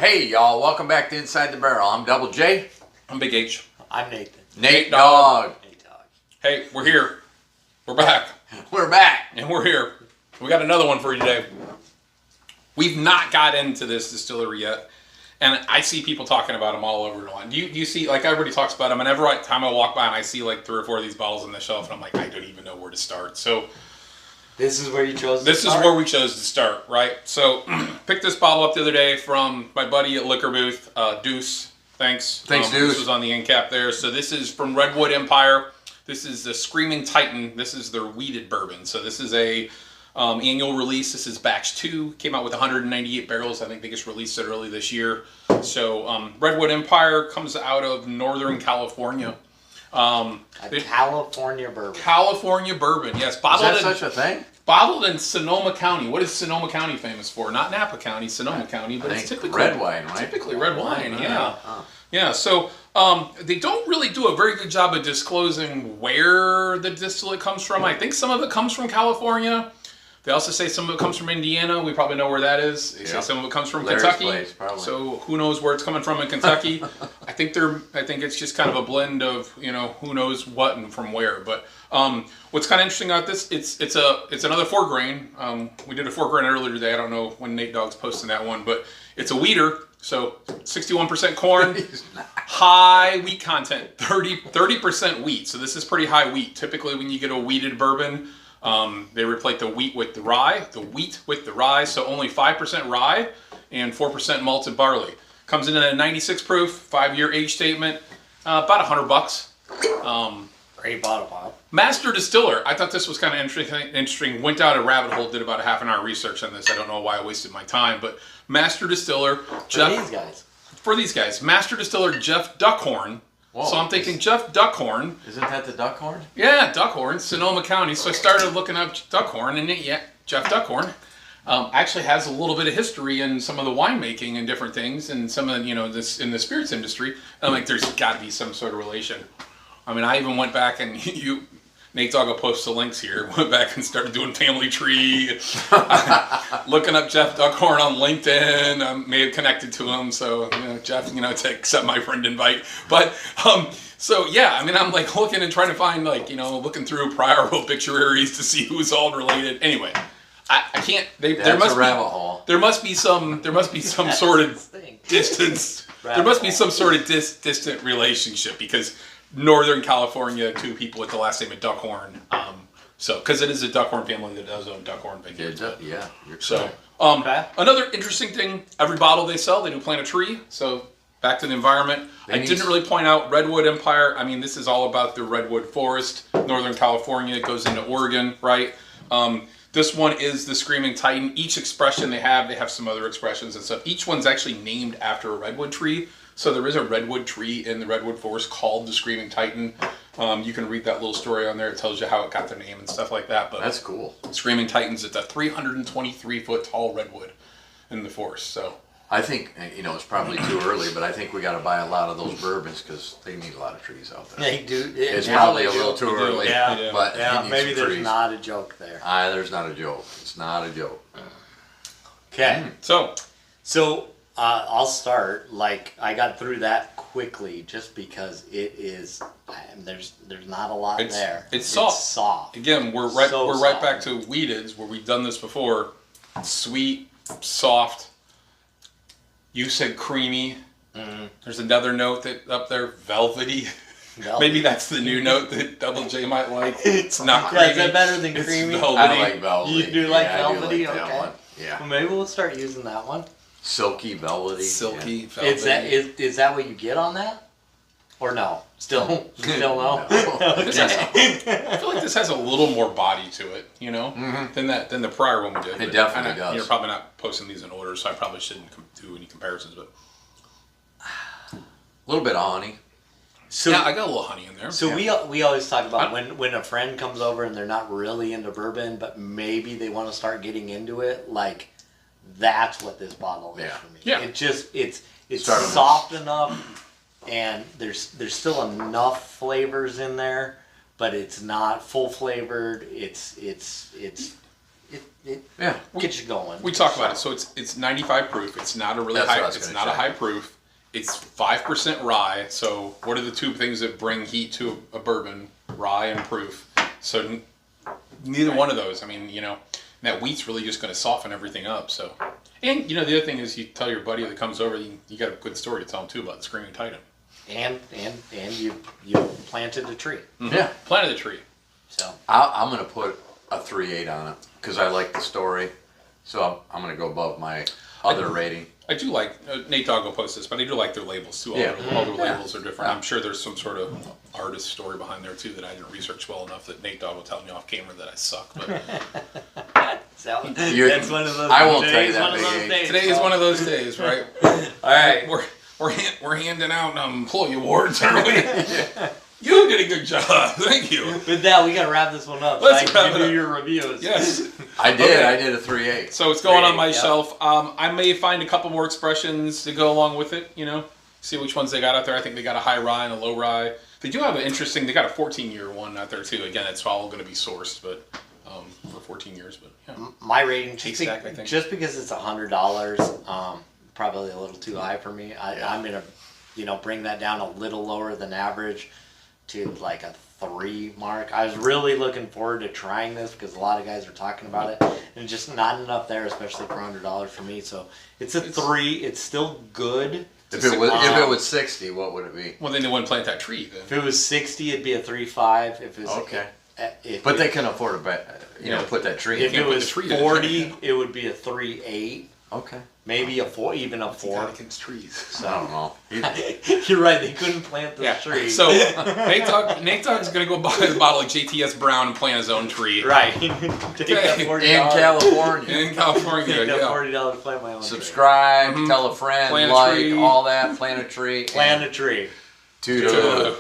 Hey y'all, welcome back to Inside the Barrel. I'm Double J. I'm Big H. I'm Nathan. Nate Dog. Nate Dog. Hey, we're here. We're back. We're back. And we're here. We got another one for you today. We've not got into this distillery yet. And I see people talking about them all over the line. Do you see, like everybody talks about them, and every time I walk by and I see like 3 or 4 of these bottles on the shelf, and I'm like, I don't even know where to start. So this is where you chose to This start? is where we chose to start, right? So picked this bottle up the other day from my buddy at Liquor Booth, Deuce. Thanks. Thanks, Deuce. This was on the end cap there. So this is from Redwood Empire. This is the Screaming Titan. This is their weeded bourbon. So this is a annual release. This is batch 2. Came out with 198 barrels. I think they just released it early this year. So Redwood Empire comes out of Northern California. California bourbon. California bourbon, yes. Is that such a thing? Bottled in Sonoma County. What is Sonoma County famous for? Not Napa County, Sonoma County, but it's typically red wine, right? Typically red wine, yeah. Oh. Yeah, so they don't really do a very good job of disclosing where the distillate comes from. I think some of it comes from California. They also say some of it comes from Indiana. We probably know where that is. They say some of it comes from Larry's Kentucky. place, probably. So who knows where it's coming from in Kentucky? I think it's just kind of a blend of, who knows what and from where. But what's kind of interesting about this, it's another 4 grain. We did a 4 grain earlier today. I don't know when Nate Dogg's posting that one, but it's a weeder. So 61% corn, high wheat content, 30% wheat. So this is pretty high wheat. Typically when you get a weeded bourbon, they replace the wheat with the rye, so only 5% rye and 4% malted barley. Comes in at a 96 proof, 5-year age statement, about $100. Great bottle, Bob. Master Distiller. I thought this was kind of interesting. Went down a rabbit hole, did about a half an hour research on this. I don't know why I wasted my time, but Master Distiller. For these guys. Master Distiller Jeff Duckhorn. Whoa, so I'm thinking Jeff Duckhorn. Isn't that the Duckhorn? Yeah, Duckhorn, Sonoma County. So I started looking up Duckhorn, and Jeff Duckhorn actually has a little bit of history in some of the winemaking and different things, and some of this in the spirits industry. And I'm like, there's got to be some sort of relation. I mean, I even went back and Nate Dogg will post the links here. Went back and started doing family tree, looking up Jeff Duckhorn on LinkedIn. I may have connected to him, so Jeff, to accept my friend invite. But so yeah, I mean, I'm like looking and trying to find looking through prior obituaries to see who's all related. Anyway, I can't. There must be a rabbit hole. There must be some sort of distance. There must be some sort of distant relationship because Northern California, 2 people with the last name of Duckhorn. Because it is a Duckhorn family that does own Duckhorn vineyards. Yeah, you're so another interesting thing, every bottle they sell, they do plant a tree. So back to the environment. I didn't really point out Redwood Empire. I mean, this is all about the Redwood Forest, Northern California. It goes into Oregon, right? This one is the Screaming Titan. Each expression they have some other expressions and stuff. Each one's actually named after a redwood tree. So there is a redwood tree in the Redwood Forest called the Screaming Titan. You can read that little story on there. It tells you how it got their name and stuff like that. But that's cool. Screaming Titans, it's a 323-foot tall redwood in the forest. So I think, it's probably too early, but I think we got to buy a lot of those bourbons because they need a lot of trees out there. They do. It's probably a little too early. Yeah, but maybe there's trees. not a joke there. There's not a joke. It's not a joke. Okay. So I'll start. Like, I got through that quickly just because it is. There's not a lot there. It's soft. It's soft. Again, we're right back to weededs where we've done this before. Sweet, soft. You said creamy. Mm-hmm. There's another note that up there, velvety. Maybe that's the new note that Double J might like. It's not creamy. Is that better than creamy? It's velvety. I like velvety. You do like velvety? I do like that one. Yeah. Well, maybe we'll start using that one. Silky, velvety. Velvety. Is that what you get on that? Or no? Still no? No. I feel like this has a little more body to it, than the prior one we did. It definitely does. You're probably not posting these in order, so I probably shouldn't do any comparisons. But a little bit of honey. So yeah, I got a little honey in there. So we always talk about when a friend comes over and they're not really into bourbon, but maybe they want to start getting into it. Like, that's what this bottle is for me. Yeah. It's soft enough, and there's still enough flavors in there, but it's not full flavored. It's it Yeah. gets you going. We talk about it. So it's 95 proof. It's not a really That's what high. I was It's gonna not a check. high proof. It's 5% rye. So what are the two things that bring heat to a bourbon? Rye and proof. So neither one of those. I mean, you know, that wheat's really just going to soften everything up. So, and you know, the other thing is you tell your buddy that comes over, you got a good story to tell him too about the Screaming Titan. And you planted a tree. Mm-hmm. Yeah. Planted the tree. So I'm gonna put a 3.8 on it because I like the story. So I'm gonna go above my other rating. I do like, Nate Dogg will post this, but I do like their labels too. Yeah. All their Yeah. labels are different. Yeah. I'm sure there's some sort of artist story behind there too that I didn't research well enough that Nate Dogg will tell me off camera that I suck. But so You're- that's one of those. I won't tell you today's that, one of Big those A. days, today is so- one of those days, right? All right. We're handing out employee awards, aren't we? You did a good job. Thank you. With that, we gotta wrap this one up. Let's so I wrap can it do up. your reviews. Yes. I did. Okay. I did a 3.8. So it's going on my Yep. shelf. I may find a couple more expressions to go along with it, you know, see which ones they got out there. I think they got a high rye and a low rye. They do have an interesting, they got a 14-year one out there too. Again, it's all going to be sourced, but for 14 years, but yeah. My rating, Haystack, I think. just because it's $100, probably a little too high for me. I'm gonna, bring that down a little lower than average to like a 3 mark. I was really looking forward to trying this because a lot of guys are talking about it, and just not enough there, especially for $100 for me. So it's a 3. It's still good. If it was 60, what would it be? Well, then they wouldn't plant that tree then. If it was 60, it'd be a 3.5. If it was Okay. if But it, they can afford to, Yeah. put that tree if in. it put was the tree in. 40, it would be a 3.8. Okay. Maybe a 4, even a 4. against trees. I don't know. You're right. They couldn't plant the Yeah. tree. So Nate Dogg's going to go buy a bottle of JTS Brown and plant his own tree. right. Take that Okay. $40. In California. In California, Take that yeah. $40 to plant my own Subscribe, Mhm. tell a friend, Plant a like, tree. all that, plant a tree. tree. Plant a tree. Toodaloo. Toodaloo.